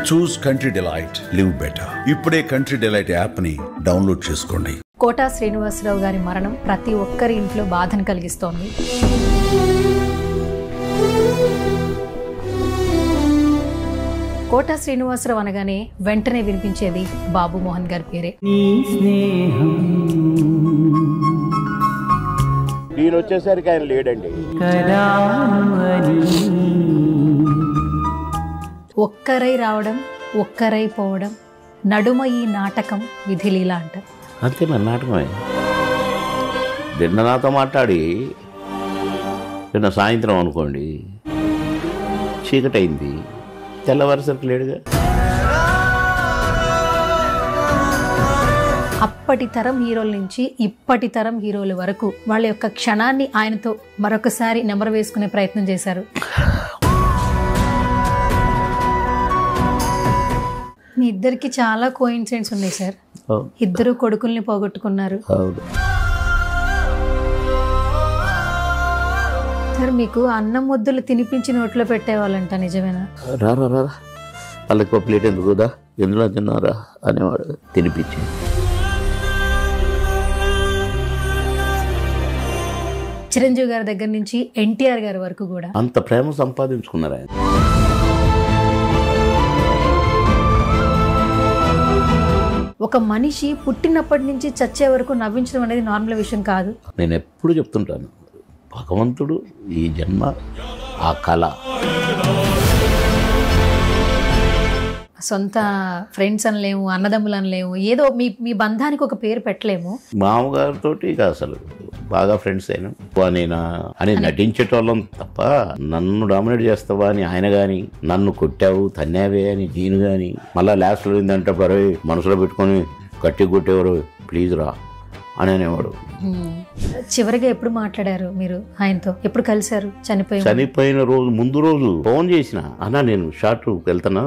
చూస్ country delight, live better. ఇప్పుడే country delight యాప్ని download చేసుకోండి. కోటా శ్రీనివాసరావు గారి మరణం ప్రతి ఒక్కరి ఇంట్లో బాధను కలిగిస్తోంది. కోటా శ్రీనివాసరావు అనగానే వెంటనే వినిపించేది బాబు మోహన్ గారి పేరే. నేను వచ్చేసరికి ఆయన లేడండి. ఒక్కరై రావడం, ఒక్కరై పోవడం, నడుమ ఈ నాటకం విధిలీల అంటారు. అంతే మరి నాటకమే. నిన్న నాతో మాట్లాడి నిన్న సాయంత్రం అనుకోండి చీకటైంది, తెల్లవారేసరికి లేడుగా. అప్పటి తరం హీరోల నుంచి ఇప్పటి తరం హీరోల వరకు వాళ్ళ యొక్క క్షణాన్ని ఆయనతో మరొకసారి నెమరు వేసుకునే ప్రయత్నం చేశారు. మీ ఇద్దరికి చాలా కోఇన్సిడెంట్స్ ఉన్నాయి సార్. ఇద్దరు కొడుకుల్ని పోగొట్టుకున్నారు సార్. మీకు అన్నం ముద్దలు తినిపించి నోట్లో పెట్టేవాళ్ళంట, నిజమేనా? రారా వాళ్ళకి ఒక ప్లేట్ ఎందుకుదా, ఎందులో తిన్నారా అనేవాడు తినిపించి. చిరంజీవి గారి దగ్గర నుంచి ఎన్టీఆర్ గారి వరకు కూడా అంత ప్రేమ సంపాదించుకున్నారు ఆయన. ఒక మనిషి పుట్టినప్పటి నుంచి చచ్చే వరకు నవ్వించడం అనేది నార్మల్ విషయం కాదు. నేను ఎప్పుడు చెప్తుంటాను, భగవంతుడు ఈ జన్మ ఆ కళ. సొంత ఫ్రెండ్స్ అనలేము, అన్నదమ్ములు అనలేము, ఏదో మీ బంధానికి ఒక పేరు పెట్టలేము. మామగారితో ఇక అసలు బాగా ఫ్రెండ్స్ అయినా నేనా అని నటించేటోళ్ళం తప్ప నన్ను డామినేట్ చేస్తావా అని ఆయన కానీ, నన్ను కొట్టావు తన్నావే అని నేను కానీ, మళ్ళీ లాస్ట్లో ఏంటంటే పరే మనసులో పెట్టుకొని గట్టి కొట్టేవారు, ప్లీజ్ రా అని అనేవాడు. చివరిగా ఎప్పుడు మాట్లాడారు మీరు ఆయనతో? ఎప్పుడు కలిశారు? చనిపోయిన రోజు ముందు రోజు ఫోన్ చేసిన, అన్నా నేను షార్ట్ వెళ్తానా,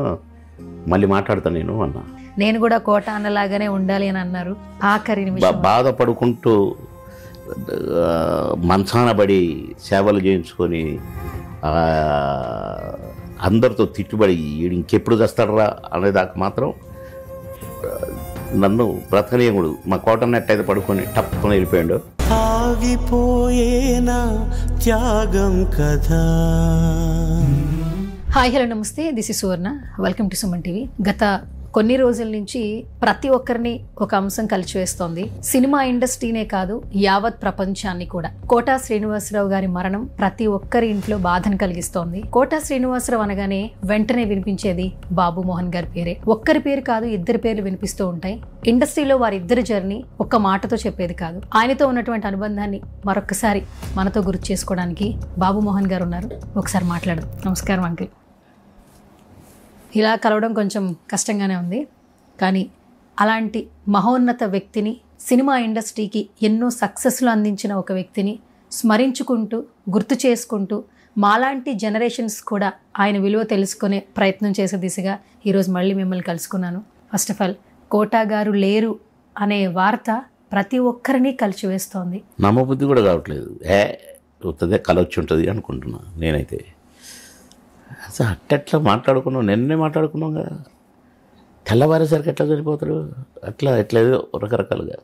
మళ్ళీ మాట్లాడతాను నేను అన్నా. నేను కూడా కోట అన్నలాగానే ఉండాలి అని అన్నారు. ఆఖరి నిమిషం బాధపడుకుంటూ మంచాన పడి సేవలు చేయించుకొని అందరితో తిట్టుబడి ఇంకెప్పుడు చేస్తాడరా అనేదాకా మాత్రం నన్ను బ్రతకలేముడు. మా కోట నెట్టయితే పడుకొని టప్పున వెళ్ళిపోయాడు. ఆగిపోయేనా త్యాగం కదా. హాయ్ హలో నమస్తే, this is Suvarna, welcome to Suman TV. గత కొన్ని రోజుల నుంచి ప్రతి ఒక్కరిని ఒక అంశం కలిచివేస్తోంది. సినిమా ఇండస్ట్రీనే కాదు, యావత్ ప్రపంచాన్ని కూడా. కోటా శ్రీనివాసరావు గారి మరణం ప్రతి ఒక్కరి ఇంట్లో బాధను కలిగిస్తోంది. కోటా శ్రీనివాసరావు అనగానే వెంటనే వినిపించేది బాబు మోహన్ గారి పేరే. ఒక్కరి పేరు కాదు, ఇద్దరు పేర్లు వినిపిస్తూ ఉంటాయి. ఇండస్ట్రీలో వారిద్దరి జర్నీ ఒక్క మాటతో చెప్పేది కాదు. ఆయనతో ఉన్నటువంటి అనుబంధాన్ని మరొకసారి మనతో గుర్తు చేసుకోవడానికి బాబు మోహన్ గారు ఉన్నారు. ఒకసారి మాట్లాడదాం. నమస్కారం అంకిల్. ఇలా కలవడం కొంచెం కష్టంగానే ఉంది, కానీ అలాంటి మహోన్నత వ్యక్తిని, సినిమా ఇండస్ట్రీకి ఎన్నో సక్సెస్లు అందించిన ఒక వ్యక్తిని స్మరించుకుంటూ, గుర్తు చేసుకుంటూ, మాలాంటి జనరేషన్స్ కూడా ఆయన విలువ తెలుసుకునే ప్రయత్నం చేసే దిశగా ఈరోజు మళ్ళీ మిమ్మల్ని కలుసుకున్నాను. ఫస్ట్ ఆఫ్ ఆల్, కోటా గారు లేరు అనే వార్త ప్రతి ఒక్కరిని కలిచివేస్తోంది. నమ్మబుద్ధి కూడా కావట్లేదు. వస్తుంది కల వచ్చి ఉంటుంది అనుకుంటున్నా నేనైతే. అసలు అట్టెట్లా మాట్లాడుకున్నాం, నిన్నే మాట్లాడుకున్నాం కదా. తెల్లవారేసరికి ఎట్లా చనిపోతాడు, ఎట్లా ఏదో రకరకాలుగా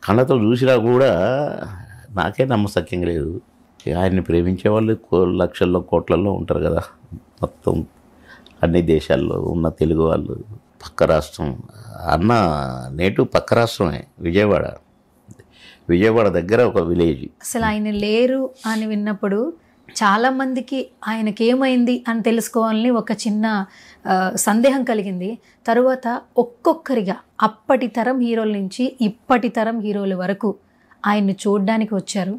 కళ్ళతో చూసినా కూడా నాకే నమ్మశక్యంగా లేదు. ఆయన్ని ప్రేమించే వాళ్ళు లక్షల్లో కోట్లలో ఉంటారు కదా, మొత్తం అన్ని దేశాల్లో ఉన్న తెలుగు వాళ్ళు. పక్క రాష్ట్రం అన్న నేటివ్ పక్క రాష్ట్రమే విజయవాడ దగ్గర ఒక విలేజ్. అసలు ఆయన లేరు అని విన్నప్పుడు చాలా మందికి ఆయనకేమైంది అని తెలుసుకోవాలని ఒక చిన్న సందేహం కలిగింది. తరువాత ఒక్కొక్కరిగా అప్పటి తరం హీరోల నుంచి ఇప్పటి తరం హీరోల వరకు ఆయన్ని చూడడానికి వచ్చారు.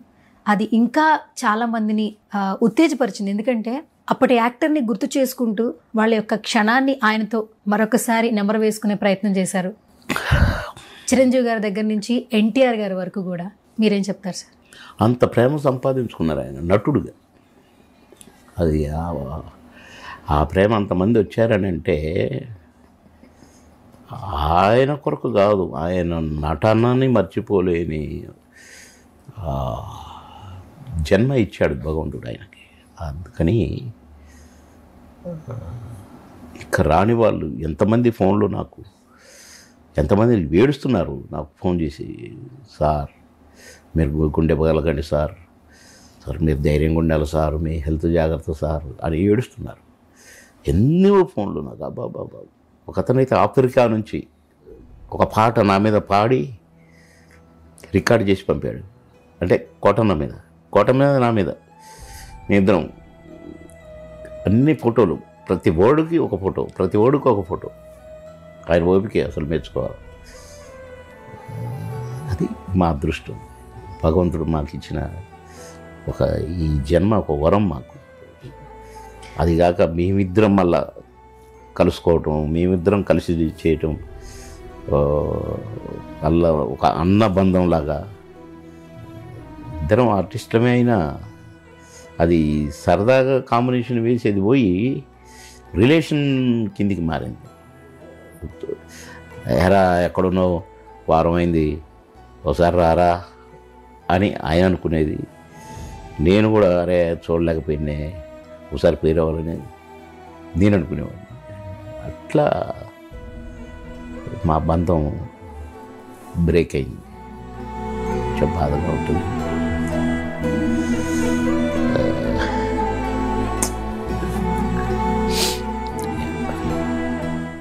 అది ఇంకా చాలామందిని ఉత్తేజపరిచింది. ఎందుకంటే అప్పటి యాక్టర్ని గుర్తు చేసుకుంటూ వాళ్ళ యొక్క క్షణాన్ని ఆయనతో మరొకసారి నెమరు వేసుకునే ప్రయత్నం చేశారు. చిరంజీవి గారి దగ్గర నుంచి ఎన్టీఆర్ గారి వరకు కూడా. మీరేం చెప్తారు సార్? అంత ప్రేమ సంపాదించుకున్నారు ఆయన నటుడుగా. అది ఆ ప్రేమ అంతమంది వచ్చారని అంటే ఆయన కొరకు కాదు, ఆయన నటనని మర్చిపోలేని జన్మ ఇచ్చాడు భగవంతుడు ఆయనకి. అందుకని ఇంకా రాని వాళ్ళు ఎంతమంది ఫోన్లు నాకు ఎంతమంది ఏడుస్తున్నారు నాకు ఫోన్ చేసి, సార్ మీరు గుండె పగలకండి సార్, సార్ మీరు ధైర్యంగా ఉండాలి సార్, మీ హెల్త్ జాగ్రత్త సార్ అని ఏడుస్తున్నారు. ఎన్నో ఫోన్లు నాకు. అబ్బాబాబా. ఒక అతనైతే ఆఫ్రికా నుంచి ఒక పాట నా మీద పాడి రికార్డ్ చేసి పంపాడు. అంటే కోట మీద నా మీద మీ ఇద్దరం అన్ని ఫోటోలు, ప్రతి ఓడుకి ఒక ఫోటో. ఆయన ఓపికే అసలు మెచ్చుకోవాలి. అది మా అదృష్టం. భగవంతుడు మాకు ఇచ్చిన ఈ జన్మ ఒక వరం మాకు. అదిగాక మేమిద్దరం మళ్ళా కలుసుకోవటం, మేమిద్దరం కలిసి చేయటం, మళ్ళా ఒక అన్న బంధంలాగా. ఇద్దరం ఆర్టిస్టులమే అయినా అది సరదాగా కాంబినేషన్ వేసేది పోయి రిలేషన్ కిందికి మారింది. ఎరా ఎక్కడున్నావు, వారం అయింది, ఒకసారి రారా అని ఆయన అనుకునేది. నేను కూడా అరే చూడలేకపోయినా ఒకసారి పోయి రావాలని నేను అనుకునేవాడిని. అట్లా మా బంధం బ్రేక్ అయింది. చాలా బాధగా ఉంటుంది.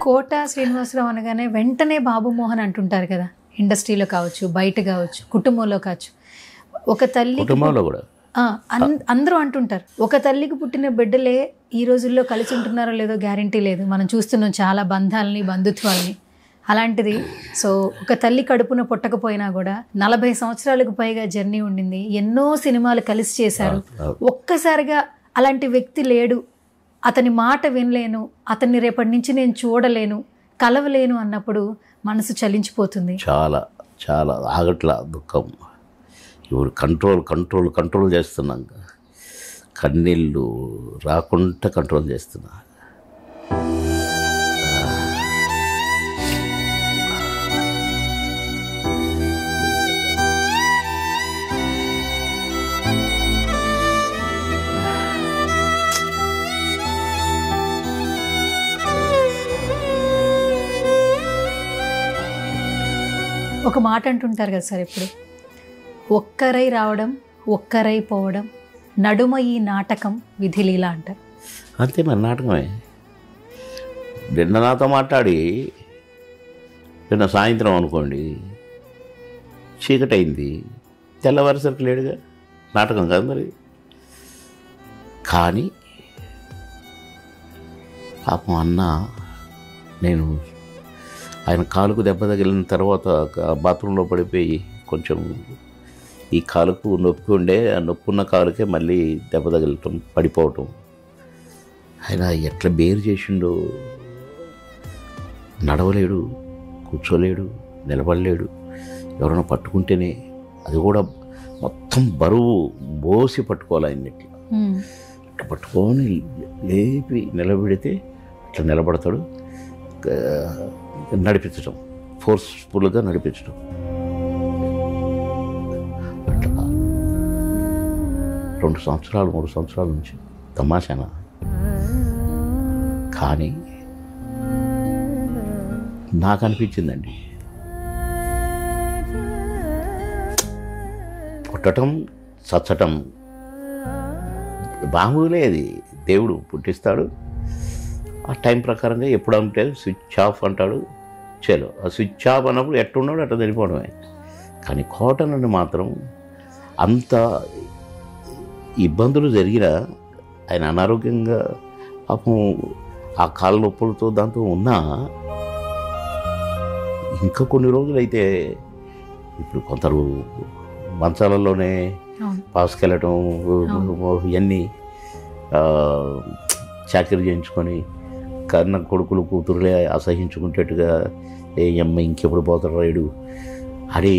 కోట శ్రీనివాసరావు అనగానే వెంటనే బాబు మోహన్ అంటుంటారు కదా, ఇండస్ట్రీలో కావచ్చు, బయట కావచ్చు, కుటుంబంలో కావచ్చు. ఒక తల్లి కుటుంబంలో కూడా అందరూ అంటుంటారు, ఒక తల్లికి పుట్టిన బిడ్డలే ఈ రోజుల్లో కలిసి ఉంటున్నారో లేదో గ్యారంటీ లేదు. మనం చూస్తున్నాం చాలా బంధాలని, బంధుత్వాలని. అలాంటిది సో ఒక తల్లి కడుపున పుట్టకపోయినా కూడా 40 సంవత్సరాలకు పైగా జర్నీ ఉండింది, ఎన్నో సినిమాలు కలిసి చేశారు. ఒక్కసారిగా అలాంటి వ్యక్తి లేడు, అతని మాట వినలేను, అతన్ని రేపటి నుంచి నేను చూడలేను, కలవలేను అన్నప్పుడు మనసు చలించిపోతుంది. చాలా చాలా ఆగట్లా దుఃఖం. ఇప్పుడు కంట్రోల్ చేస్తున్నాం, కన్నీళ్ళు రాకుండా కంట్రోల్ చేస్తున్నా. ఒక మాట అంటుంటారు కదా సార్, ఇప్పుడు ఒక్కరై రావడం ఒక్కరై పోవడం, నడుమ ఈ నాటకం విధిలీల అంటారు. అంతే మరి, నాటకమే. నిన్న నాతో మాట్లాడి నిన్న సాయంత్రం అనుకోండి చీకటి అయింది, తెల్లవారిసరికి లేడుగా, నాటకం కాదు మరి. కానీ పాపం అన్న, నేను ఆయన కాలుకు దెబ్బ తగిలిన తర్వాత బాత్రూంలో పడిపోయి కొంచెం ఈ కాలుకు నొప్పి ఉండే, ఆ నొప్పి ఉన్న కాలుకే మళ్ళీ దెబ్బ తగలటం, పడిపోవటం. ఆయన ఎట్లా బేరు చేసిండో, నడవలేడు, కూర్చోలేడు, నిలబడలేడు. ఎవరైనా పట్టుకుంటేనే అది కూడా మొత్తం బరువు మోసి పట్టుకోవాలి ఆయన్ని. ఇట్లా పట్టుకొని లేపి నిలబెడితే ఇట్లా నిలబడతాడు. నడిపించడం, ఫోర్స్ఫుల్గా నడిపించడం. అట్లా 2 సంవత్సరాలు 3 సంవత్సరాల నుంచి తమాషానా. కానీ నాకు అనిపించిందండి, పుట్టడం చచ్చటం మామూలే. అది దేవుడు పుట్టిస్తాడు, ఆ టైం ప్రకారంగా ఎప్పుడు అంటే స్విచ్ ఆఫ్ అంటాడు. చలో, ఆ స్విచ్ ఆఫ్ అన్నప్పుడు ఎట్టున్నాడు అట్లా వెళ్ళిపోవడమే. కానీ కోటనని మాత్రం అంత ఇబ్బందులు జరిగినా ఆయన అనారోగ్యంగా పాపం ఆ కాళ్ళ నొప్పులతో దాంతో ఉన్నా ఇంకా కొన్ని రోజులైతే, ఇప్పుడు కొందరు మంచాలలోనే పాసుకెళ్ళటం, ఇవన్నీ చాకరీ చేయించుకొని కన్న కొడుకులు కూతురులే అసహించుకుంటేట్టుగా ఏ అమ్మ ఇంకెప్పుడు పోతాడు రాయుడు అని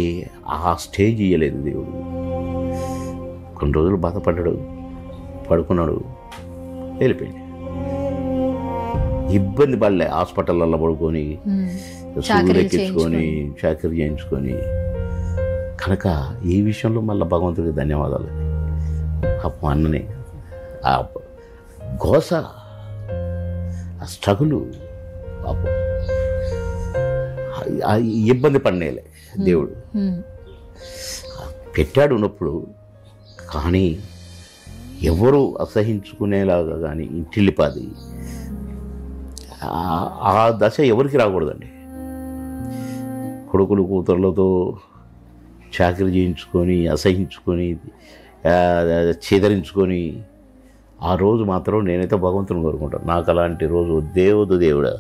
ఆ స్టేజ్ ఇయ్యలేదు దేవుడు. కొన్ని రోజులు బాధపడ్డాడు, పడుకున్నాడు, వెళ్ళిపోయింది. ఇబ్బంది పడలే, హాస్పిటల్లో పడుకొని సూదులు ఎక్కించుకొని చాకరీ చేయించుకొని. కనుక ఈ విషయంలో మళ్ళీ భగవంతుడికి ధన్యవాదాలు. పాపం అన్నని ఆ గోస, ఆ స్ట్రగులు పాపం ఇబ్బంది పడినేలే దేవుడు పెట్టాడు ఉన్నప్పుడు. కానీ ఎవరు అసహించుకునేలాగా కానీ ఇంటిల్లిపాది ఆ దశ ఎవరికి రాకూడదండి. కొడుకులు కూతుర్లతో చాకరీ చేయించుకొని అసహించుకొని చేదరించుకొని ఆ రోజు మాత్రం నేనైతే భగవంతుని కోరుకుంటాను. నాకు అలాంటి రోజు వద్దే వద్దు దేవుడా,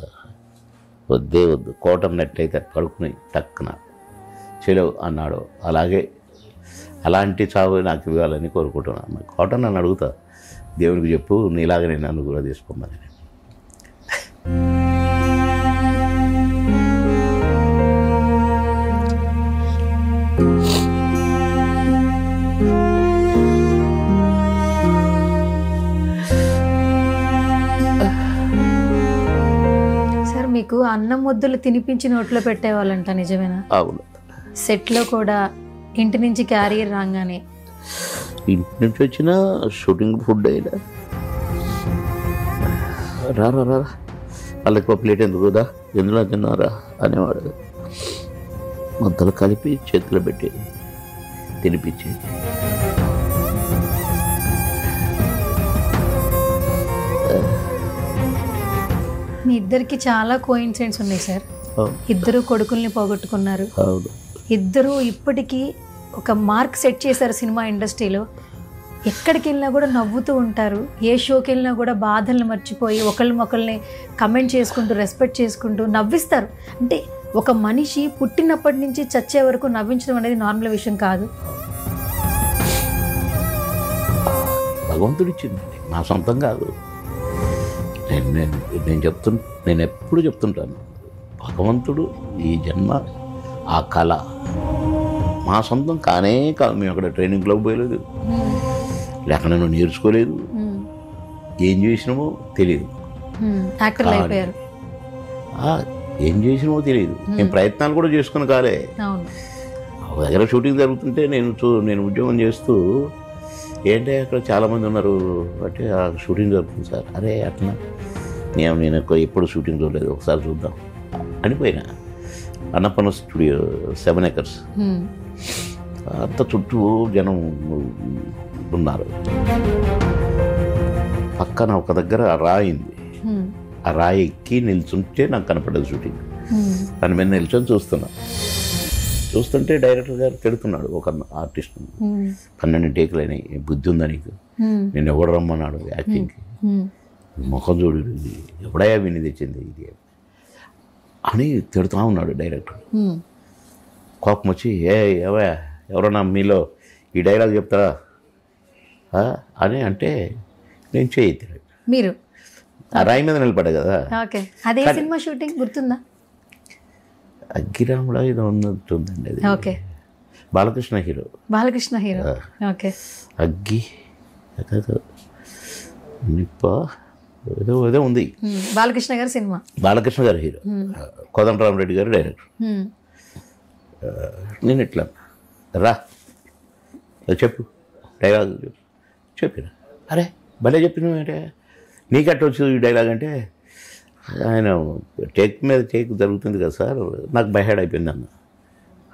వద్దే వద్దు. కోటం నెట్టయితే కడుక్కుని టక్కున చెలవు అన్నాడు. అలాగే అలాంటి చావు నాకు ఇవ్వాలని కోరుకుంటున్నాను. కోటం నన్ను అడుగుతా, దేవునికి చెప్పు నీలాగనే నన్ను కూడా తీసుకోమని. సార్ మీకు అన్నం ముద్దలు తినిపించి నోట్లో పెట్టేవాళ్ళంట, నిజమేనా? అవును. సెట్లో కూడా ఇంటి నుంచి క్యారియర్ రాగానే ఇంటి నుంచి వచ్చిన షూటింగ్ ఫుడ్ అయినా రా రా రా వాళ్ళకి ఒక ప్లేట్ ఎందుకు కదా ఎందులో తిన్నారా అనేవాడు. ముద్దలు కలిపి చేతిలో పెట్టి తినిపించి మీ ఇద్దరికి చాలా కోయిన్సిడెంట్స్ ఉన్నాయి సార్. ఇద్దరు కొడుకుల్ని పోగొట్టుకున్నారు. అవును. ఇద్దరు ఇప్పటికీ ఒక మార్క్ సెట్ చేశారు సినిమా ఇండస్ట్రీలో. ఎక్కడికి వెళ్ళినా కూడా నవ్వుతూ ఉంటారు. ఏ షోకి వెళ్ళినా కూడా బాధలను మర్చిపోయి ఒకళ్ళని కమెంట్ చేసుకుంటూ రెస్పెక్ట్ చేసుకుంటూ నవ్విస్తారు. అంటే ఒక మనిషి పుట్టినప్పటి నుంచి చచ్చే వరకు నవ్వించడం అనేది నార్మల్ విషయం కాదు. భగవంతుడు ఇచ్చిందండి, నా సొంతం కాదు. నేను ఎప్పుడు చెప్తుంటాను, భగవంతుడు ఈ జన్మ ఆ కళ మా సొంతం కానే కాదు. మేము అక్కడ ట్రైనింగ్లోకి పోయలేదు, లేక నేను నేర్చుకోలేదు, ఏం చేసినామో తెలియదు. ఏం చేసినామో తెలియదు. నేను ప్రయత్నాలు కూడా చేసుకుని కాలే. ఒక దగ్గర షూటింగ్ జరుగుతుంటే నేను ఉద్యోగం చేస్తూ ఏంటంటే అక్కడ చాలామంది ఉన్నారు అంటే ఆ షూటింగ్ జరుగుతుంది సార్. అరే అట్లా నేను ఎప్పుడు షూటింగ్ చూడలేదు, ఒకసారి చూద్దాం అనిపోయినా. అన్నపన్న స్టూడియో 7 acres అంత చుట్టూ జనం ఉన్నారు. పక్కన ఒక దగ్గర రాయింది. ఆ రాయి ఎక్కి నిల్చుంటే నాకు కనపడదు షూటింగ్. దాని మీద నిల్చొని చూస్తుంటే డైరెక్టర్ గారు తిడుతున్నాడు ఒక ఆర్టిస్ట్. 12 టేకులు అయినాయి, బుద్ధి ఉందా నీకు, నేను ఎవడు రమ్మన్నాడు యాక్టింగ్కి, ముఖం చూడు, ఎవడయా విని తెచ్చింది ఇది అని తిడుతూ ఉన్నాడు డైరెక్టర్. కోపం వచ్చి ఎవరన్నా మీలో ఈ డైలాగ్ చెప్తారా అని అంటే నేను చేయెత్తాడు. మీరు ఆ రాయి మీద నిలబడ్డా కదా. అదే సినిమా షూటింగ్ గుర్తుందా? అగ్గిరాముడా ఇది ఉన్నట్టుందండి. అది బాలకృష్ణ హీరో. అగ్గి నిప్ప ఏదో ఉంది. బాలకృష్ణ గారి సినిమా. బాలకృష్ణ గారు హీరో, కోదండరామరెడ్డి గారు డైరెక్టర్. నేను ఇట్లా రా చెప్పు డైలాగ్ చెప్పిన. అరే భలే చెప్పినావు అంటే నీకట్ట వచ్చు ఈ డైలాగ్ అంటే, ఆయన టేక్ మీద టేక్ జరుగుతుంది కదా సార్, నాకు బైహెడ్ అయిపోయింది అన్న.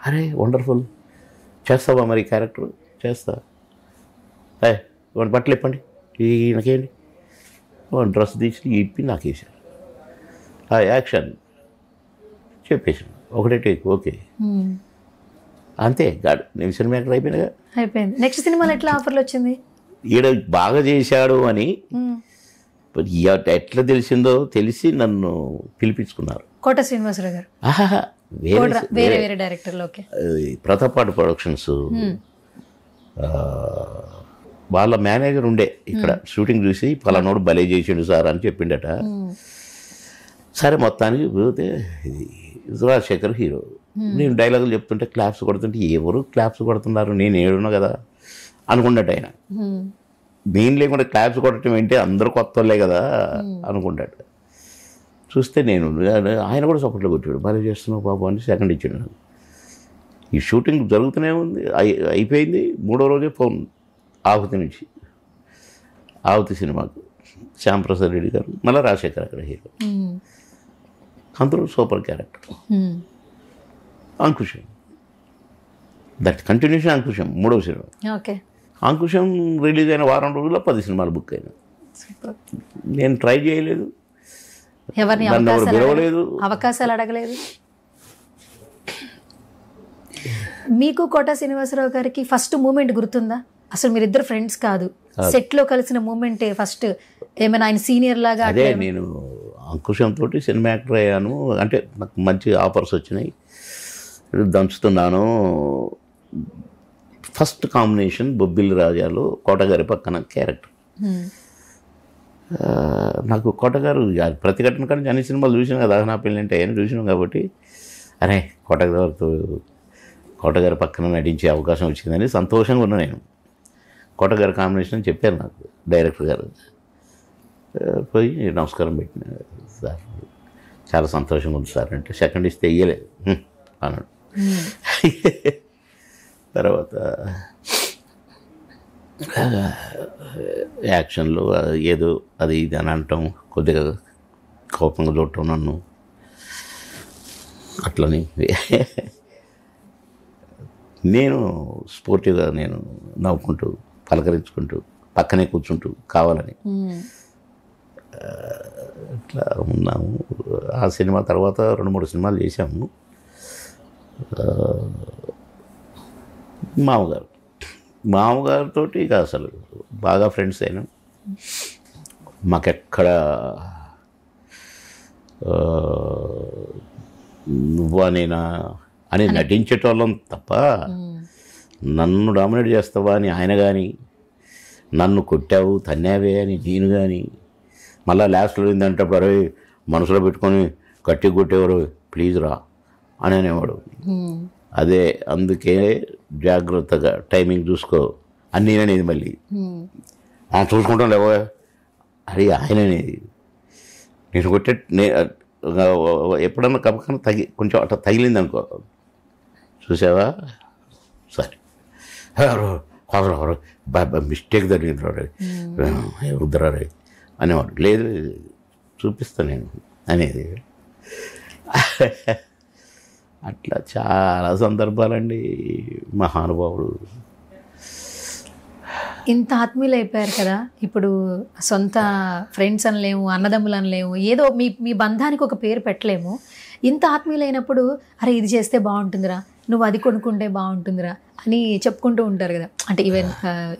అరే వండర్ఫుల్, చేస్తావా మరి క్యారెక్టర్? చేస్తా. వాడి బట్టలు ఇప్పండి, ఈయనకేంటి డ్రెస్ తీసి ఇప్పి నాకు వేసారు. యాక్షన్ చెప్పేసాను, ఒకటే టేక్, ఓకే అంతే. గాడు నేను సినిమా యాక్టర్ అయిపోయింది. నెక్స్ట్ సినిమాలో ఎట్లా ఆఫర్లు వచ్చింది? ఈడ బాగా చేశాడు అని ఎట్లా తెలిసిందో తెలిసి నన్ను పిలిపించుకున్నారు. కోట శ్రీనివాసరావు గారు వేరే డైరెక్టర్లు. ప్రతాపాటు ప్రొడక్షన్స్ వాళ్ళ మేనేజర్ ఉండే ఇక్కడ షూటింగ్ చూసి పలానోడు భలే చేసిండు సార్ అని చెప్పిండట. సరే మొత్తానికి పోతే రాజశేఖర్ హీరో. నేను డైలాగులు చెప్తుంటే క్లాప్స్ కొడుతుంటే ఎవరు క్లాప్స్ కొడుతున్నారు, నేను ఏడున్నా కదా అనుకుంటాడు ఆయన. నేను లేకుండా క్లాప్స్ కొట్టడం ఏంటి, అందరూ కొత్త వాళ్ళే కదా అనుకుంటాడు. చూస్తే నేను ఆయన కూడా సపోర్ట్లో కొట్టాడు, భలే చేస్తున్నావు బాబు అని సెకండ్ ఇచ్చాడు. ఈ షూటింగ్ జరుగుతూనే ఉంది, అయిపోయింది. 3వ రోజే ఫోన్ ఆహుతి నుంచి, ఆహుతి సినిమాకు శ్యాంప్రసాద్ రెడ్డి గారు, మళ్ళీ రాజశేఖర్ అక్కడ హీరో. అందరూ super character. Ankusam, that continuation. Ankusam 3వ సినిమా. ఓకే. అంకుశం రిలీజ్ అయిన వారం రోజుల్లో 10 సినిమాలు బుక్ అయినా. నేను ట్రై చేయలేదు, ఎవరిని నన్ను ఎవరు పిలవలేదు, అవకాశాలు అడగలేదు. మీకు కోట శ్రీనివాసరావు గారికి ఫస్ట్ మూమెంట్ గుర్తుందా? అసలు మీరిద్దరు ఫ్రెండ్స్ కాదు, సెట్ లో కలిసిన మూమెంటే ఫస్ట్. ఏమైనా ఆయన సీనియర్ లాగా? అదే నేను అంకుశంతో సినిమా యాక్టర్ అయ్యాను. అంటే నాకు మంచి ఆఫర్స్ వచ్చినాయి, దంచుతున్నాను. ఫస్ట్ కాంబినేషన్ బొబ్బిలి రాజాలో కోటగారి పక్కన క్యారెక్టర్. నాకు కోటగారు ప్రతిఘటన కానీ అన్ని సినిమాలు చూసినాం కదా, నా పెళ్ళి అంటే అవన్నీ చూసినాం కాబట్టి అరే కోటగారి పక్కన నటించే అవకాశం వచ్చిందని సంతోషంగా ఉన్నా నేను. కోటగారి కాంబినేషన్ అని చెప్పారు నాకు డైరెక్టర్ గారు. పోయి నమస్కారం పెట్టిన, సార్ చాలా సంతోషంగా ఉంది సార్ అంటే, సెకండ్ ఇస్తే ఇయ్యలేదు అన్నాడు. తర్వాత యాక్షన్లో ఏదో అది ఇది అని అంటాం, కొద్దిగా కోపంగా చూడటం నన్ను, అట్లని నేను స్పోర్టివ్గా నేను నవ్వుకుంటూ పలకరించుకుంటూ పక్కనే కూర్చుంటూ కావాలని ఇట్లా ఉన్నాము. ఆ సినిమా తర్వాత 2-3 సినిమాలు చేశాము. మామగారితో ఇక అసలు బాగా ఫ్రెండ్స్ అయినాం. మాకెక్కడ నువ్వా నేనా అని నటించేటోళ్ళం తప్ప నన్ను డామినేట్ చేస్తావా అని ఆయన కానీ, నన్ను కొట్టావు తన్నావే అని నేను కానీ, మళ్ళీ లాస్ట్లో ఏంటంటే అరే మనసులో పెట్టుకొని గట్టి కొట్టేవారు ప్లీజ్ రా అని అనేవాడు. అదే అందుకే జాగ్రత్తగా టైమింగ్ చూసుకో అని అనేది. మళ్ళీ చూసుకుంటాం లేవో అది ఆయన అనేది. నేను కొట్టే ఎప్పుడన్నా కపకన కొంచెం అట్లా తగిలింది అనుకో, చూసావా సరే మిస్టేక్ జరిగింది వద్దరా అనేవాడు. లేదు చూపిస్తా నేను అనేది. అట్లా చాలా సందర్భాలండి. మహానుభావుడు. ఇంత ఆత్మీయులు అయిపోయారు కదా, ఇప్పుడు సొంత ఫ్రెండ్స్ అనలేము, అన్నదమ్ములు అనలేము, ఏదో మీ బంధానికి ఒక పేరు పెట్టలేము. ఇంత ఆత్మీయులైనప్పుడు అరే ఇది చేస్తే బాగుంటుందిరా, నువ్వు అది కొనుక్కుంటే బాగుంటుందిరా అని చెప్పుకుంటూ ఉంటారు కదా. అంటే ఈవెన్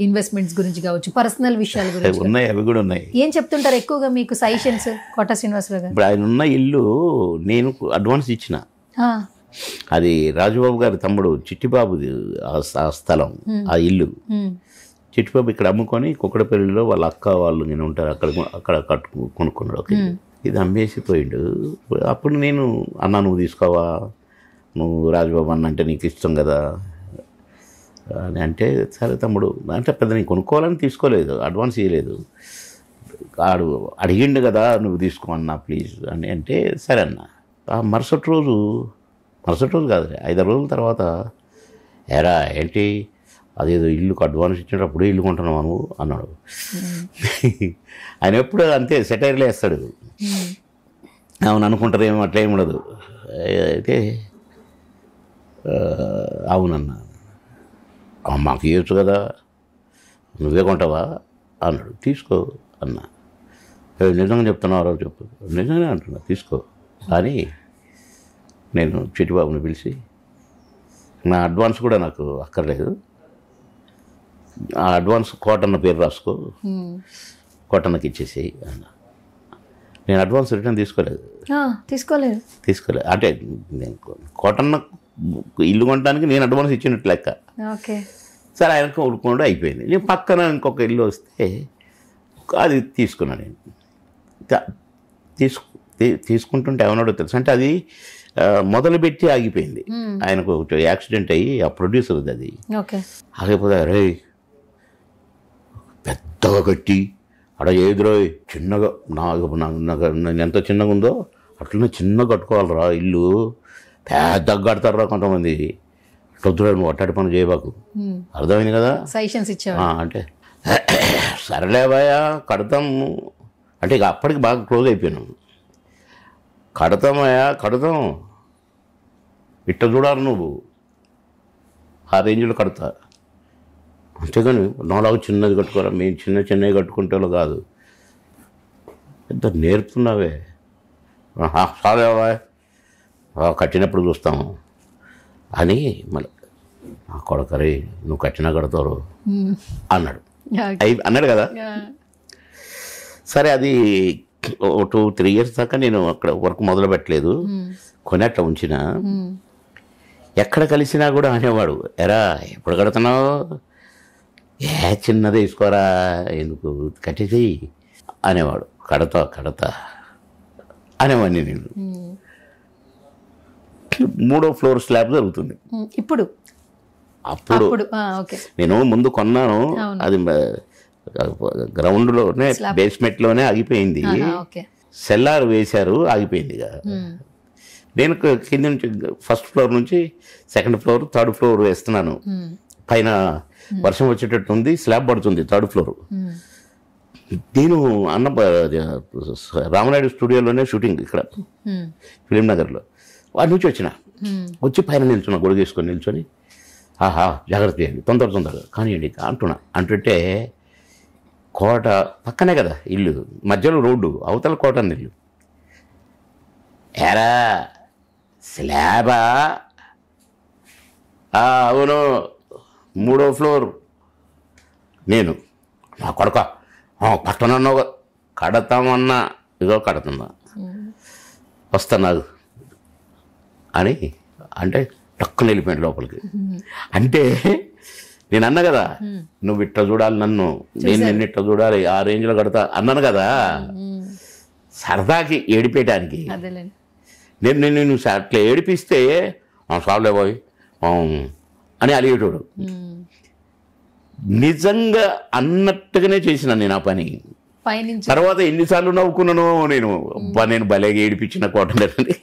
ఇన్వెస్ట్మెంట్స్ గురించి కావచ్చు, పర్సనల్ విషయాల గురించి ఉన్నాయి, అవి కూడా ఉన్నాయి. ఏం చెప్తుంటారు ఎక్కువగా మీకు సజెషన్స్ కోట శ్రీనివాసరావు గారు? ఇప్పుడు ఆయన ఉన్న ఇల్లు నేను అడ్వాన్స్ ఇచ్చిన, అది రాజుబాబు గారి తమ్ముడు చిట్టిబాబుది ఆ స్థలం, ఆ ఇల్లు. చిట్టిబాబు ఇక్కడ అమ్ముకొని కుక్కడపల్లిలో వాళ్ళ అక్క వాళ్ళు నేను ఉంటారు అక్కడ కొనుక్కున్నాడు ఒక ఇల్లు. ఇది అమ్మేసిపోయిండు. అప్పుడు నేను అన్న నువ్వు తీసుకోవా, నువ్వు రాజుబాబు అన్న అంటే నీకు ఇష్టం కదా అని అంటే, సరే తమ్ముడు అంటే పెద్ద నేను కొనుక్కోవాలని తీసుకోలేదు, అడ్వాన్స్ ఇవ్వలేదు. ఆడు అడిగిండు కదా నువ్వు తీసుకో అన్నా ప్లీజ్ అని అంటే సరే అన్న. ఆ మరుసటి రోజు కాదు 5 రోజుల తర్వాత ఎరా ఏంటి అదేదో ఇల్లుకు అడ్వాన్స్ ఇచ్చినప్పుడు ఇల్లు కొంటున్నావు నువ్వు అన్నాడు. ఆయన ఎప్పుడు అంతే సెటైర్లు వేస్తాడు. అవును అనుకుంటారేమో, అట్లా ఏమి ఉండదు. అయితే అవునన్నా మాకు ఇవ్వచ్చు కదా, నువ్వే కొంటావా అన్నాడు. తీసుకో అన్నా. నిజంగా చెప్తున్నావు చెప్పు, నిజంగానే అంటున్నా తీసుకో అని నేను చిట్టిబాబుని పిలిచి, నా అడ్వాన్స్ కూడా నాకు అక్కర్లేదు, ఆ అడ్వాన్స్ కోటన్న పేరు రాసుకో, కోటన్నకి ఇచ్చేసేయి అన్న. నేను అడ్వాన్స్ రిటర్న్ తీసుకోలేదు. అంటే నేను కోటన్న ఇల్లు కొనడానికి నేను అడ్వాన్స్ ఇచ్చినట్టు లెక్క. సరే ఆయనకు ఉడుకుండా అయిపోయింది. నేను పక్కన ఇంకొక ఇల్లు వస్తే అది తీసుకున్నాను. నేను తీసుకుంటుంటే ఏమన్నాడో తెలుసు, అంటే అది మొదలుపెట్టి ఆగిపోయింది. ఆయనకు యాక్సిడెంట్ అయ్యి ఆ ప్రొడ్యూసర్ అది ఆగిపోతే రే పెద్దగా కట్టి అక్కడ ఏదిరో చిన్నగా నాకు ఎంత చిన్నగా ఉందో అట్లనే చిన్నగా కట్టుకోవాలరా ఇల్లు, పెద్దగా కడతారా కొంతమంది, వద్దురా నువ్వు అట్టాటి పని చేయబాకు, అర్థమైంది కదా అంటే సరేలే భయ కడతాము అంటే ఇక అప్పటికి బాగా క్లోజ్ అయిపోయాను. కడతామయ్యా కడతాం, ఇట్ట చూడాలి నువ్వు, ఆ రేంజ్లో కడతా, అంతేగాని నాలాగా చిన్నది కట్టుకోరా, మేము చిన్నవి కట్టుకుంటే కాదు, ఎంత నేర్పుతున్నావే, చాలేవా కట్టినప్పుడు చూస్తాము అని. మళ్ళీ నా కొడకరే నువ్వు కట్టినా కడతారు అన్నాడు. అన్నాడు కదా. సరే అది 2-3 years దాకా నేను అక్కడ వర్క్ మొదలు పెట్టలేదు, కొని అట్లా ఉంచిన. ఎక్కడ కలిసినా కూడా అనేవాడు, ఎరా ఎప్పుడు కడుతున్నావు, చిన్నదే తీసుకోరా, ఎందుకు కట్టేసి అనేవాడు. కడతా అనేవాడిని నేను. 3వ ఫ్లోర్ స్లాబ్ జరుగుతుంది ఇప్పుడు. అప్పుడు నేను ముందు కొన్నాను, అది గ్రౌండ్లోనే బేస్మెంట్లోనే ఆగిపోయింది. సెల్లార్ వేశారు, ఆగిపోయింది. నేను కింద నుంచి 1st floor నుంచి 2nd floor 3rd floor వేస్తున్నాను. పైన వర్షం వచ్చేటట్టు ఉంది, స్లాబ్ పడుతుంది 3rd floor. నేను రామనాయుడు స్టూడియోలోనే షూటింగ్ ఇక్కడ ఫిలిం నగర్లో. వాడి నుంచి వచ్చి పైన నిల్చున్నా, గొడుగేసుకొని నిల్చొని, ఆహా జాగ్రత్త చేయండి, తొందరగా కానివ్వండి అంటుంటే, కోట పక్కనే కదా ఇల్లు, మధ్యలో రోడ్డు, అవతల కోట అన్న ఇల్లు. ఎరా స్లాబా? అవును, 3వ floor. నేను నా కొడక కట్టనన్నావు, కడతామన్నా, ఇదో కడుతుందా, వస్తాను అని అంటే టక్కున వెళ్ళిపోయాడు లోపలికి. అంటే నేను అన్నా కదా, నువ్వు ఇట్లా చూడాలి నన్ను, నేను ఇట్లా చూడాలి, ఆ రేంజ్లో కడతా అన్నాను కదా, సరదాకి ఏడిపేయటానికి. నేను అట్లా ఏడిపిస్తే సార్లే పోయి అని అలిగేటోడు. నిజంగా అన్నట్టుగానే చేసిన నేను ఆ పని. తర్వాత ఎన్నిసార్లు నవ్వుకున్నాను నేను భలేగా ఏడిపించిన కోటలేదని.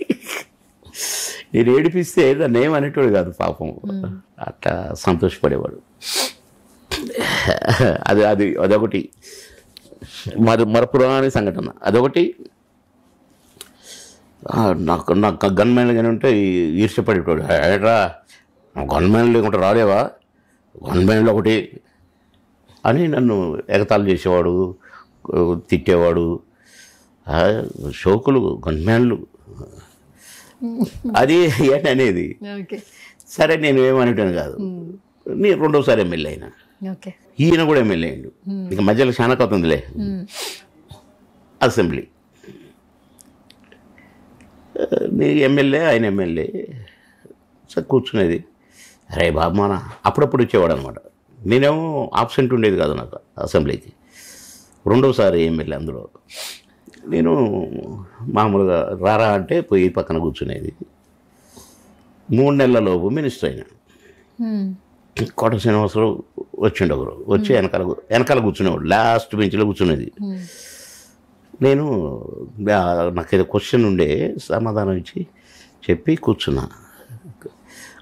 నేను ఏడిపిస్తే దాన్ని ఏమనేటోడు కాదు పాపం, అట్లా సంతోషపడేవాడు. అదొకటి మరపురాని సంఘటన. అదొకటి నాకు గన్మెన్ కానీ ఉంటే ఈర్ష్యపడేటోడు. ఏట్రా గన్మెన్ లేకుంటే రాలేవా, గన్మెన్లో ఒకటి అని నన్ను ఎగతాళి చేసేవాడు, తిట్టేవాడు. షోకులు గన్మెన్లు అది ఏంటి అనేది. సరే నేను ఏమనేటాను కాదు. నేను 2వసారి ఎమ్మెల్యే అయినా, ఈయన కూడా ఎమ్మెల్యే అయ్యిండు. ఇక మధ్యలో చాలా అవుతుందిలే. అసెంబ్లీ ఎమ్మెల్యే, ఆయన ఎమ్మెల్యే. సరే కూర్చునేది, అరే బాబు మన అప్పుడప్పుడు ఇచ్చేవాడు అనమాట. నేనేమో ఆబ్సెంట్ ఉండేది కాదు నాకు అసెంబ్లీకి. 2వసారి ఎమ్మెల్యే. అందులో నేను మామూలుగా రారా అంటే పోయి పక్కన కూర్చునేది. 3 నెలలలోపు మినిస్టర్ అయినా. కోట శ్రీనివాసరావు వచ్చిండు ఒకరు, వచ్చి వెనకాల కూర్చునేవాడు, లాస్ట్ బెంచ్లో కూర్చునేది. నేను నాకు ఏదో క్వశ్చన్ ఉండే, సమాధానం ఇచ్చి చెప్పి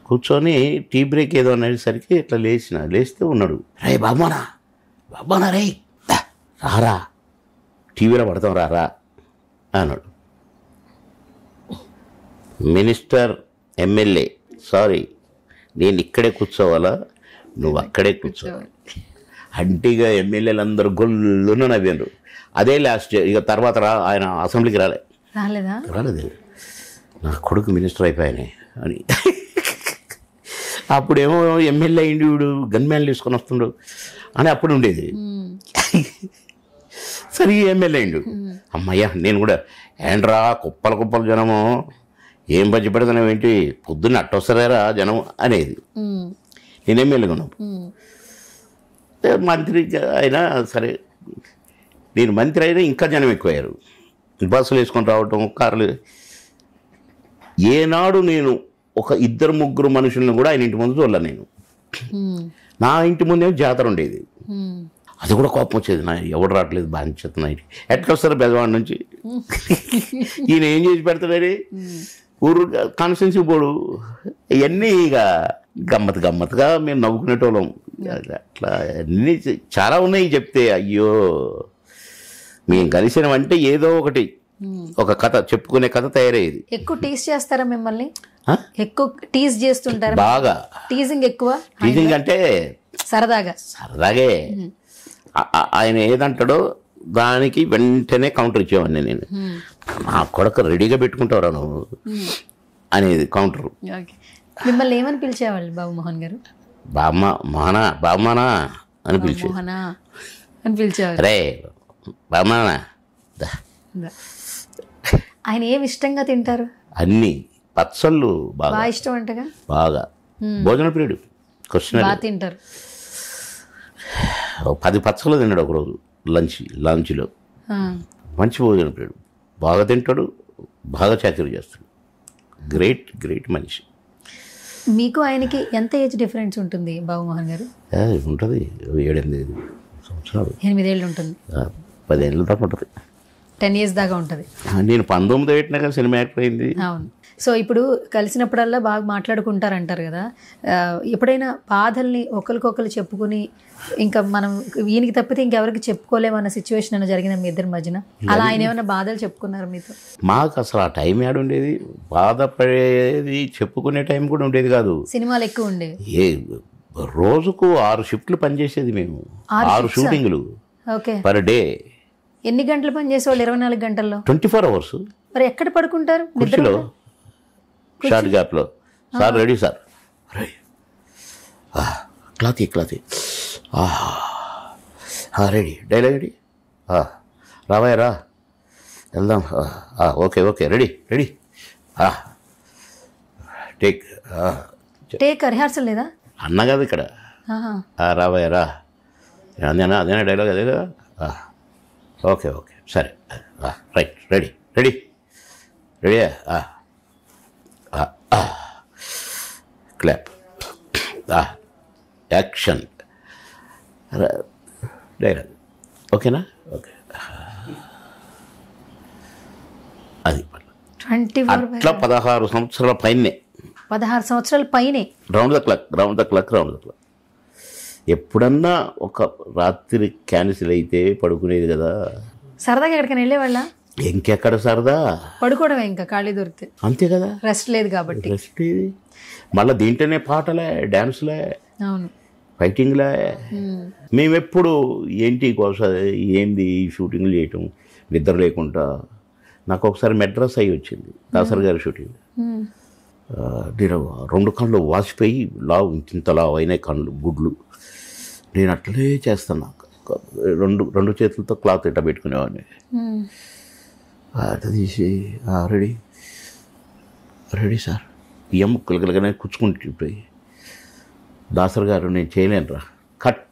కూర్చొని టీ బ్రేక్ ఏదో అనేసరికి ఇట్లా లేస్తే ఉన్నాడు. రే బాబానా రే రారా, టీవీలో పడతాం రారా అన్నాడు. మినిస్టర్ ఎమ్మెల్యే సారీ, నేను ఇక్కడే కూర్చోవాలా, నువ్వు అక్కడే కూర్చోవాలి అంటే ఇక ఎమ్మెల్యేలు అందరూ గొల్లున నవ్వారు. అదే లాస్ట్. ఇక తర్వాత ఆయన అసెంబ్లీకి రాలేదు. నా కొడుకు మినిస్టర్ అయిపోయానే అని. అప్పుడేమో ఎమ్మెల్యే అయింది వీడు, గన్మ్యాన్లు తీసుకొని వస్తుండు అని అప్పుడు ఉండేది. సరే ఎమ్మెల్యే అయిండు, అమ్మయ్యా నేను కూడా ఏంట్రా కుప్పల జనము, ఏం బజ్జి పెడతాను ఏంటి, పొద్దున్న అట్టొస్తారా జనం అనేది. నేను ఎమ్మెల్యేగా ఉన్నాను. మంత్రి అయినా సరే, నేను మంత్రి అయినా ఇంకా జనం ఎక్కువయ్యారు. బస్సులు వేసుకొని రావటం, కార్లు. ఏనాడు నేను ఒక 2-3 మనుషులను కూడా ఆయన ఇంటి ముందు చూడలే. నేను నా ఇంటి ముందే జాతర ఉండేది, అది కూడా కోపం వచ్చేది. నా ఎవడు రావట్లేదు బాగా ఎట్లా వస్తారు బెజవాడ నుంచి, ఈయన ఏం చేసి పెడతాడని ఊరు కాన్స్టిట్యున్సీ పోడు. ఇవన్నీ ఇక గమ్మత్తుగా మేము నవ్వుకునేటోళ్ళం. అట్లా అన్నీ చాలా ఉన్నాయి చెప్తే. అయ్యో మేము కలిసినామంటే ఏదో ఒకటి ఒక కథ చెప్పుకునే కథ తయారయ్యేది. ఎక్కువ టీజ్ చేస్తారా మిమ్మల్ని? ఎక్కువ టీజ్ చేస్తుంటారా? బాగా టీజింగ్ ఎక్కువ. టీజింగ్ అంటే సరదాగే ఆయన ఏదంటాడో దానికి వెంటనే కౌంటర్ ఇచ్చేవాడిని నేను. నా కొడుకు రెడీగా పెట్టుకుంటావురా నువ్వు అనేది కౌంటర్. మిమ్మల్ని ఏమని పిలిచేవాళ్ళు బాబు మోహన్ గారు? బామ్మనా అని పిలిచేవారు. రే బామ్మనా. ఆయన ఏమి ఇష్టంగా తింటారు? అన్ని పచ్చళ్ళు బాగా ఇష్టం అంటగా. బాగా భోజన ప్రియుడు. బాగా తింటారు. 10 పచ్చళ్ళు తిన్నాడు ఒకరోజు లంచ్లో. మంచి భోజన ప్రియుడు, బాగా తింటాడు, బాగా చాకరీ చేస్తాడు. గ్రేట్ మనిషి. మీకు ఆయనకి ఎంత ఏజ్ డిఫరెన్స్ ఉంటుంది బాబు మోహన్ గారు? ఉంటుంది 7-8 సంవత్సరాలు. 8 ఏళ్ళు ఉంటుంది. 10 ఏళ్ళ దాకా ఉంటుంది. 10 years దాకా ఉంటుంది. నేను 19 పెట్టినాక సినిమా యాక్టర్ అయింది. అవును. సో ఇప్పుడు కలిసినప్పుడల్లా బాగా మాట్లాడుకుంటారంటారు కదా, ఎప్పుడైనా బాధల్ని ఒకరికొకరు చెప్పుకుని ఇంకా మనం ఈయనకి తప్పితే ఇంకెవరికి చెప్పుకోలేమన్న సిచ్యువేషన్ అయినా జరిగిందా మీ ఇద్దరి మధ్యన? అలా ఆయన ఏమైనా బాధలు చెప్పుకున్నారు మీతో? మాకు అసలు ఆ టైం ఏడు ఉండేది, బాధపడేది చెప్పుకునే టైం కూడా ఉండేది కాదు. సినిమాలు ఎక్కువ ఉండేవి. రోజుకు 6 షిఫ్ట్లు పనిచేసేది మేము. 6 షూటింగ్లు పర్ డే. ఎన్ని గంటలు పని చేసేవాళ్ళు? 24 గంటల్లో 24 hours. మరి ఎక్కడ పడుకుంటారు? కుర్చీలో, షార్ట్ గ్యాప్లో. సార్ రెడీ సార్, క్లాతీ రెడీ, డైలాగ్ రెడీ, రావయ్య రా వెళ్దాం, ఓకే రెడీ టేక్ రిహార్సల్ లేదా అన్న కదా ఇక్కడ. రావయ్య రా, అదేనా డైలాగ్, అదే కదా. ఓకే సరే, right, ready clap, action, dialogue. ఓకేనా? ఓకే. అది అట్లా 16 సంవత్సరాల పైనే. 16 సంవత్సరాల పైనే. Round the clock. ఎప్పుడన్నా ఒక రాత్రి క్యాన్సిల్ అయితే పడుకునేది కదా. సరదాగా ఎక్కడికైనా వెళ్ళేవాళ్ళ? ఇంకెక్కడ సరదా, పడుకోవడమే, ఇంకా ఖాళీ దొరికితే అంతే కదా. రెస్ట్ లేదు కాబట్టి. రెస్ట్ ఇది మళ్ళీ దీంట్లోనే పాటలే, డ్యాన్స్లే, అవును, ఫైటింగ్లే. మేమెప్పుడు ఏంటి ఏంది షూటింగ్లు చేయటం నిద్ర లేకుండా. నాకు ఒకసారి మెడ్రాస్ అయ్యి వచ్చింది, దాసర్ గారి షూటింగ్. నేను 2 కళ్ళు వాసిపోయి ఇంత లావు అయినాయి కళ్ళు, గుడ్లు. నేను అట్లే చేస్తాను. 2 చేతులతో క్లాత్ ఇట్లా పెట్టుకునేవాడిని. అట్లా తీసి రెడీ సార్, బియ్యం ముక్కలుగానే కూర్చుకుంటుంటాయి. దాసర్ గారు నేను చేయలేనురా, కట్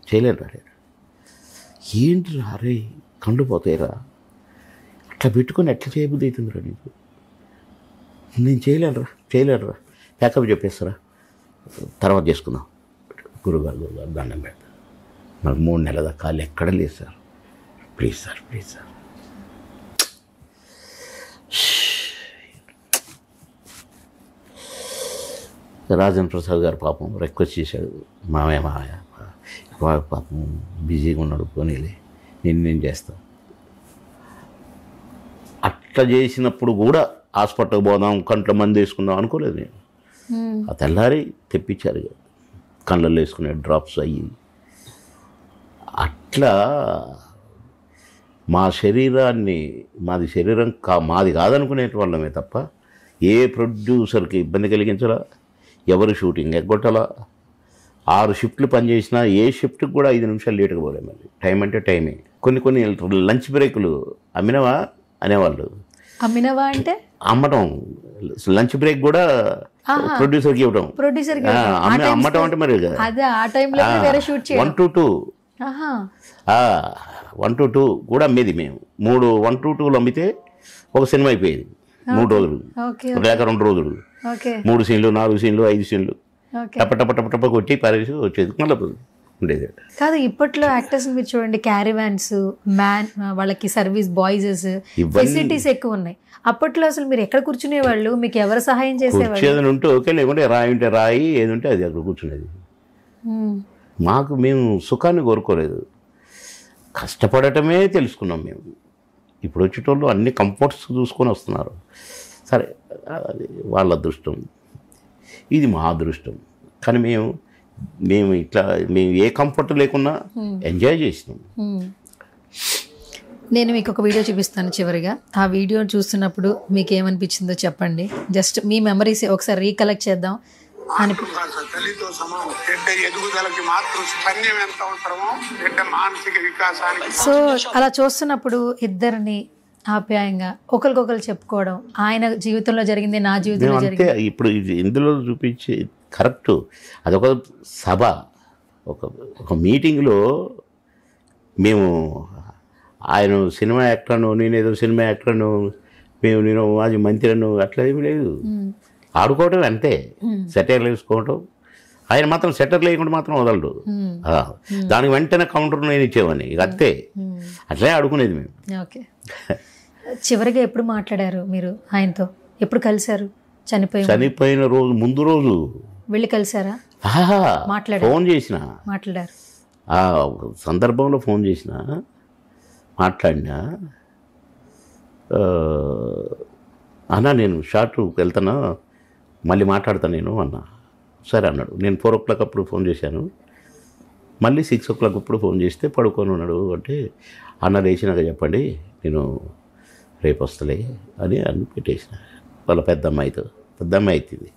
చేయలేనురా. ఏంటి అరే కళ్ళు పోతాయిరా, అట్లా పెట్టుకొని ఎట్లా చేయబుద్ధి అవుతుందిరా నీకు? నేను చేయలేనురా, ప్యాకప్ చెప్పేస్తారా, తర్వాత చేసుకుందాం. గురుగారు దండం పెడతా, నాకు 3 నెలల దాకా కాళ్ళు ఎక్కడ లేదు sir, please sir. Rajendra Prasad గారు పాపం రిక్వెస్ట్ చేశాడు, మామయ్య పాపం బిజీగా ఉన్నాడు, పోనీలే నేను చేస్తాను. అట్లా చేసినప్పుడు కూడా హాస్పిటల్కి పోదాం, కంట్లో మంది వేసుకుందాం అనుకోలేదు నేను. ఆ తెల్లారి తెప్పించారు కళ్ళల్లో వేసుకునే డ్రాప్స్ అయ్యి. అట్లా మా శరీరాన్ని, మాది శరీరం మాది కాదనుకునే వాళ్ళమే తప్ప ఏ ప్రొడ్యూసర్కి ఇబ్బంది కలిగించాలా, ఎవరు షూటింగ్ ఎగ్గొట్టాలా. 6 షిఫ్ట్లు పనిచేసినా ఏ షిఫ్ట్కి కూడా 5 నిమిషాలు లేటుగా పోలే. మళ్ళీ టైం అంటే టైమే. కొన్ని లంచ్ బ్రేకులు అమ్మినవా అనేవాళ్ళు. అమ్మినవా అంటే అమ్మటం, లంచ్ బ్రేక్ కూడా ప్రొడ్యూసర్కి ఇవ్వడం. అమ్మటం అంటే మరి 1 to 2 1 to 2 కూడా అమ్మేది మేము. 1 to 2 అమ్మితే ఒక సినిమా అయిపోయేది. 3 రోజులు లేక 2 రోజులు, 3 సీన్లు, 4 సీన్లు, 5 సీన్లు టప కొట్టి పారేసి వచ్చేది. మళ్ళీ ఉండేది కాదు. ఇప్పట్లో యాక్టర్స్ మీరు చూడండి, క్యారివాన్స్, మ్యాన్, వాళ్ళకి సర్వీస్ బాయ్స్, ఫెసిలిటీస్ ఎక్కువ ఉన్నాయి. అప్పట్లో అసలు మీరు ఎక్కడ కూర్చునేవాళ్ళు? మీకు ఎవరు సహాయం చేసేవాళ్ళు? ఏదైనా ఉంటే ఓకే, లేకుంటే రాయి ఉంటే రాయి, ఏది ఉంటే అది అక్కడ కూర్చునేది. మేము సుఖాన్ని కోరుకోలేదు, కష్టపడటమే తెలుసుకున్నాం మేము. ఇప్పుడు వచ్చేటోళ్ళు అన్ని కంఫర్ట్స్ చూసుకొని వస్తున్నారు. సరే, అది వాళ్ళ అదృష్టం, ఇది మా అదృష్టం. కానీ మేము ఇట్లా మేము ఏ కంఫర్ట్ లేకున్నా ఎంజాయ్ చేసినాం. నేను మీకు ఒక వీడియో చూపిస్తాను చివరిగా. ఆ వీడియో చూస్తున్నప్పుడు మీకు ఏమనిపించిందో చెప్పండి. జస్ట్ మీ మెమరీస్ ఒకసారి రీకలెక్ట్ చేద్దాం అని. తల్లితో సమానం. బిడ్డ ఎదుగుదలకి మాత్రం స్తన్యం ఎంత అవసరమో బిడ్డ మానసిక వికాసానికి. సో అలా చూస్తున్నప్పుడు ఇద్దరిని ఆప్యాయంగా ఒకరికొకరు చెప్పుకోవడం, ఆయన జీవితంలో జరిగింది నా జీవితంలో జరిగింది. ఇప్పుడు ఇది ఇందులో చూపించే కరెక్ట్. అదొక సభ, ఒక మీటింగ్లో మేము ఆయన సినిమా యాక్టర్ను, నేనేదో సినిమా యాక్టర్ను, నేను మాజీ మంత్రిను, అట్లా ఏమి లేదు. ఆడుకోవటం అంతే, సెటర్లు వేసుకోవటం. ఆయన మాత్రం సెటర్లు వేయకుండా మాత్రం వదలడు. దానికి వెంటనే కౌంటర్ నేను ఇచ్చేవాడిని, ఇక అంతే. అట్లే ఆడుకునేది మేము. ఓకే. చివరిగా ఎప్పుడు మాట్లాడారు మీరు ఆయనతో? ఎప్పుడు కలిశారు? చనిపోయిన రోజు ముందు రోజు వెళ్ళి కలిసారా? ఫోన్ చేసిన, మాట్లాడారు. ఆ సందర్భంలో ఫోన్ చేసిన, మాట్లాడినా, అన్నా నేను షార్ట్కి వెళ్తానా, మళ్ళీ మాట్లాడతాను నేను అన్నా. సరే అన్నాడు. నేను 4 o'clock అప్పుడు ఫోన్ చేశాను. మళ్ళీ 6 o'clock అప్పుడు ఫోన్ చేస్తే పడుకొని ఉన్నాడు. అంటే అన్న లేచినాక చెప్పండి, నేను రేపు వస్తలే అని పెట్టేసిన. వాళ్ళ పెద్ద అమ్మాయి ఎత్తింది,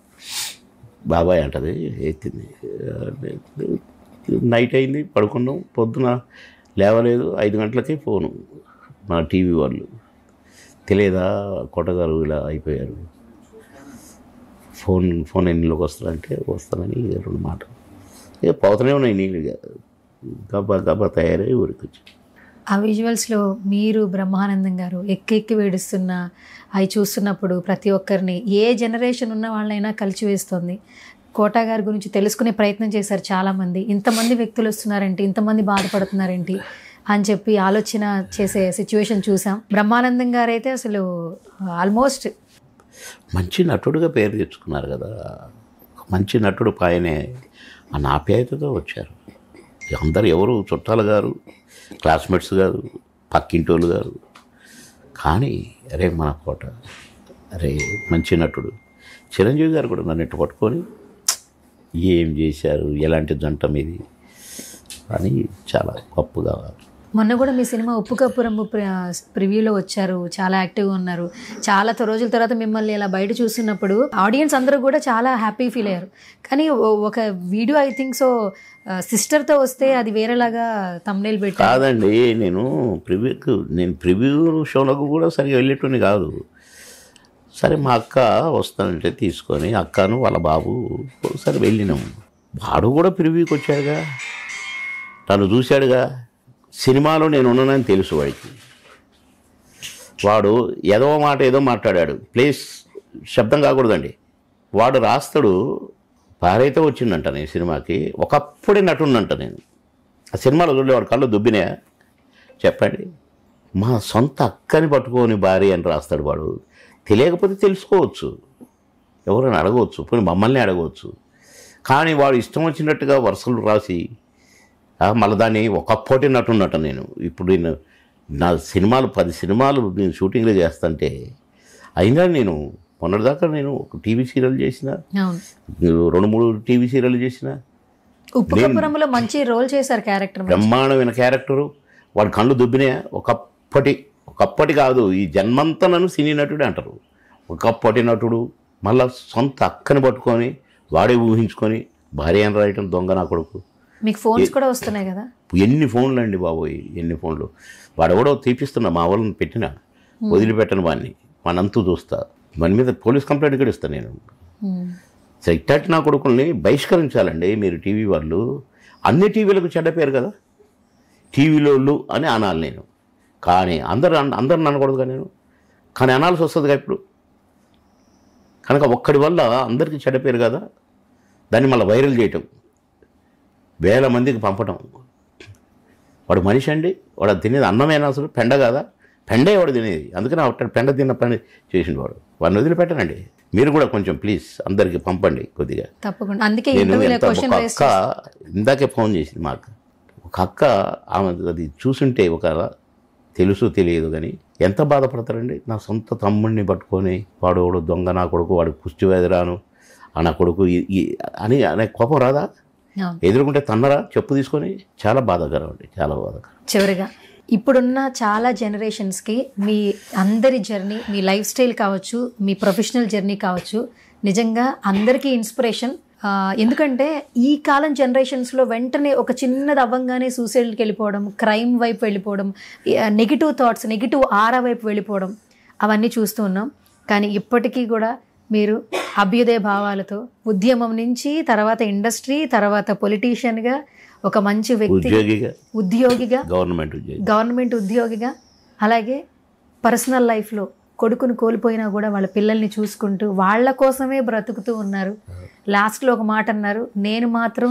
బాబాయ్ అంటది, ఎత్తింది. నైట్ అయింది, పడుకున్నాం. పొద్దున లేవలేదు. 5 గంటలకి ఫోను మా టీవీ వాళ్ళు, తెలియదా కోటగారు ఇలా అయిపోయారు, ఫోన్ ఎన్నిలోకి వస్తారంటే వస్తానని 2 మాటలు. ఇక పోతూనే ఉన్నాయి నీళ్ళు, గబ్బా తయారై ఊరికి వచ్చి. ఆ విజువల్స్లో మీరు బ్రహ్మానందం గారు ఎక్కి వేడుస్తున్న అవి చూస్తున్నప్పుడు ప్రతి ఒక్కరిని, ఏ జనరేషన్ ఉన్న వాళ్ళైనా కలిసివేస్తుంది. కోటా గారి గురించి తెలుసుకునే ప్రయత్నం చేశారు చాలామంది. ఇంతమంది వ్యక్తులు వస్తున్నారేంటి, ఇంతమంది బాధపడుతున్నారేంటి అని చెప్పి ఆలోచన చేసే సిచ్యువేషన్ చూసాం. బ్రహ్మానందం గారు అయితే అసలు ఆల్మోస్ట్ మంచి నటుడుగా పేరు తెచ్చుకున్నారు కదా. మంచి నటుడు ఆయనే అన్న ఆప్యాయతతో వచ్చారు. అందరు ఎవరు చుట్టాలు గారు, క్లాస్మేట్స్ గారు, పక్కింటోళ్ళు గారు. కానీ అరే మన కోట, అరే మంచి నటుడు. చిరంజీవి గారు కూడా నన్ను ఎట్టు పట్టుకొని ఏం చేశారు, ఎలాంటి జంట మీది అని చాలా గొప్పగా. మొన్న కూడా మీ సినిమా ఉప్పు కప్పు రంగు ప్రివ్యూలో వచ్చారు, చాలా యాక్టివ్గా ఉన్నారు. చాలా రోజుల తర్వాత మిమ్మల్ని ఇలా బయట చూస్తున్నప్పుడు ఆడియన్స్ అందరూ కూడా చాలా హ్యాపీ ఫీల్ అయ్యారు. కానీ ఒక వీడియో ఐ థింక్ సో సిస్టర్తో వస్తే అది వేరేలాగా థంబ్నెయిల్ పెట్టారు. కాదండి, నేను ప్రివ్యూ షోలకు కూడా సరిగా వెళ్ళేటోని కాదు. సరే మా అక్క వస్తానంటే తీసుకొని అక్కను వాళ్ళ బాబు సరే వెళ్ళినాము. వాడు కూడా ప్రివ్యూకి వచ్చాడుగా, తను చూశాడుగా. సినిమాలో నేను ఉన్నానని తెలుసు వాడికి. వాడు ఏదో మాట్లాడాడు. ప్లీజ్ శబ్దం కాకూడదండి. వాడు రాస్తాడు, భార్యతో వచ్చిందంట నేను సినిమాకి, ఒకప్పుడే నటుండంట నేను. ఆ సినిమాలో చూడలేవాడు కళ్ళు దుబ్బినాయా చెప్పండి. మా సొంత అక్కని పట్టుకొని భార్య అని రాస్తాడు వాడు. తెలియకపోతే తెలుసుకోవచ్చు, ఎవరైనా అడగవచ్చు, పోనీ మమ్మల్ని అడగవచ్చు. కానీ వాడు ఇష్టం వచ్చినట్టుగా వరుసలు రాసి మళ్ళీ దాన్ని ఒకప్పటి నటున్నట్టు నేను. ఇప్పుడు నేను నా సినిమాలు 10 సినిమాలు నేను షూటింగ్లో చేస్తుంటే అయినా నేను మొన్నటిదాకా నేను ఒక టీవీ సీరియల్ చేసిన, 2-3 టీవీ సీరియల్ చేసిన. ఉప్పుకప్పురంలో మంచి రోల్ చేశారు, క్యారెక్టర్ బ్రహ్మాండమైన క్యారెక్టరు. వాడు కళ్ళు దుబ్బినాయా. ఒకప్పటి కాదు, ఈ జన్మంతా నన్ను సినీ నటుడు అంటారు. ఒకప్పటి నటుడు మళ్ళీ సొంత అక్కని పట్టుకొని వాడే ఊహించుకొని భార్య అని రాయటం దొంగ నా కొడుకు. మీకు ఫోన్స్ కూడా వస్తున్నాయి కదా. ఎన్ని ఫోన్లు అండి బాబోయ్, ఎన్ని ఫోన్లు. వాడు ఎవడో తీపిస్తున్నా, మా వాళ్ళని పెట్టిన వదిలిపెట్టను వాడిని, మనంతూ చూస్తా. మన మీద పోలీస్ కంప్లైంట్ కూడా ఇస్తాను నేను. సో ఇట్టటి నా కొడుకుల్ని బహిష్కరించాలండి మీరు టీవీ వాళ్ళు. అన్ని టీవీలకు చెడ్డ పేరు కదా, టీవీలోళ్ళు అని అనాలి నేను. కానీ అందరు అనకూడదుగా నేను, కానీ అనాల్సి వస్తుందిగా ఇప్పుడు. కనుక ఒక్కడి వల్ల అందరికీ చెడ్డ పేరు కదా, దాన్ని మళ్ళీ వైరల్ చేయటం, 1000 మందికి పంపటం. వాడు మనిషి అండి, వాడు తినేది అన్నమేనా అసలు, పెండ కదా, పెండే వాడు తినేది. అందుకని పెండ తిన్న పని చేసిండు వాడు. వాడిని వదిలిపెట్టనండి. మీరు కూడా కొంచెం ప్లీజ్ అందరికి పంపండి కొద్దిగా. తప్పకుండా. అందుకే నేను ఇందాకే ఫోన్ చేసింది మాకు, ఒక అక్క ఆమె అది చూసుంటే ఒక తెలుసు తెలియదు కానీ ఎంత బాధపడతారండి. నా సొంత తమ్ముడిని పట్టుకొని వాడు దొంగ, నా కొడుకు వాడికి పుష్టి వ్యాధి రాను, నా కొడుకు అని అనే కోపం రాదా? ఎదురుకుంటే తన్నరా చెప్పు తీసుకొని? చాలా బాధాకరం అండి, చాలా బాధాకరం. చివరిగా ఇప్పుడున్న చాలా జనరేషన్స్కి మీ అందరి జర్నీ, మీ లైఫ్ స్టైల్ కావచ్చు, మీ ప్రొఫెషనల్ జర్నీ కావచ్చు, నిజంగా అందరికీ ఇన్స్పిరేషన్. ఎందుకంటే ఈ కాలం జనరేషన్స్లో వెంటనే ఒక చిన్నది అవ్వంగానే సూసైడ్కి వెళ్ళిపోవడం, క్రైమ్ వైపు వెళ్ళిపోవడం, నెగిటివ్ థాట్స్, నెగిటివ్ ఆరా వైపు వెళ్ళిపోవడం, అవన్నీ చూస్తూ ఉన్నాం. కానీ ఇప్పటికీ కూడా మీరు అభ్యుదయ భావాలతో ఉద్యమం నుంచి తర్వాత ఇండస్ట్రీ, తర్వాత పొలిటీషియన్గా, ఒక మంచి వ్యక్తి, ఉద్యోగిగా, గవర్నమెంట్ ఉద్యోగిగా, అలాగే పర్సనల్ లైఫ్లో కొడుకును కోల్పోయినా కూడా వాళ్ళ పిల్లల్ని చూసుకుంటూ వాళ్ళ కోసమే బ్రతుకుతూ ఉన్నారు. లాస్ట్లో ఒక మాట అన్నారు, నేను మాత్రం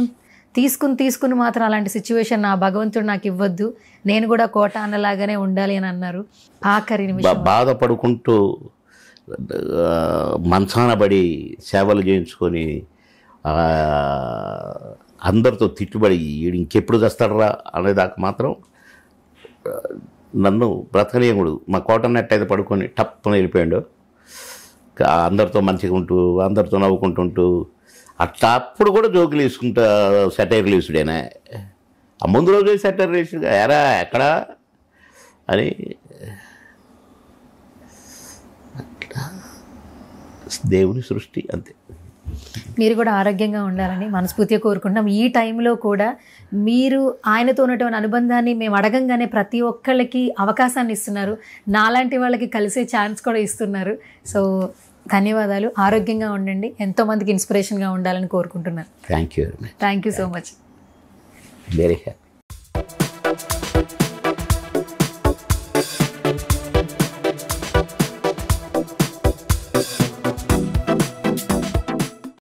తీసుకుని మాత్రం అలాంటి సిచ్యువేషన్ నా భగవంతుడు నాకు ఇవ్వద్దు, నేను కూడా కోట అన్నలాగానే ఉండాలి అని అన్నారు. ఆఖరి నిమిషం బాధపడుకుంటూ మంచాన పడి సేవలు చేయించుకొని అందరితో తిట్టుబడి ఇంకెప్పుడు తెస్తాడరా అనేదాకా మాత్రం నన్ను బ్రతకనీయకుడు. మా కోటన్నట్టు అయితే పడుకొని టప్పున వెళ్ళిపోయాడు. అందరితో మంచిగా ఉంటూ, అందరితో నవ్వుకుంటుంటూ, అట్లా అప్పుడు కూడా జోకులు వేసుకుంటా, సెటైర్లు వేసుడేనా. ఆ ముందు రోజు సెటైర్లు వేసుడుగా ఎరా ఎక్కడా అని. అట్లా దేవుని సృష్టి అంతే. మీరు కూడా ఆరోగ్యంగా ఉండాలని మనస్ఫూర్తిగా కోరుకుంటున్నాం. ఈ టైంలో కూడా మీరు ఆయనతో ఉన్నటువంటి అనుబంధాన్ని మేము అడగంగానే ప్రతి ఒక్కళ్ళకి అవకాశాన్ని ఇస్తున్నారు, నాలాంటి వాళ్ళకి కలిసే ఛాన్స్ కూడా ఇస్తున్నారు. సో ధన్యవాదాలు, ఆరోగ్యంగా ఉండండి, ఎంతోమందికి ఇన్స్పిరేషన్గా ఉండాలని కోరుకుంటున్నాను. Thank you thank you so much. Very happy.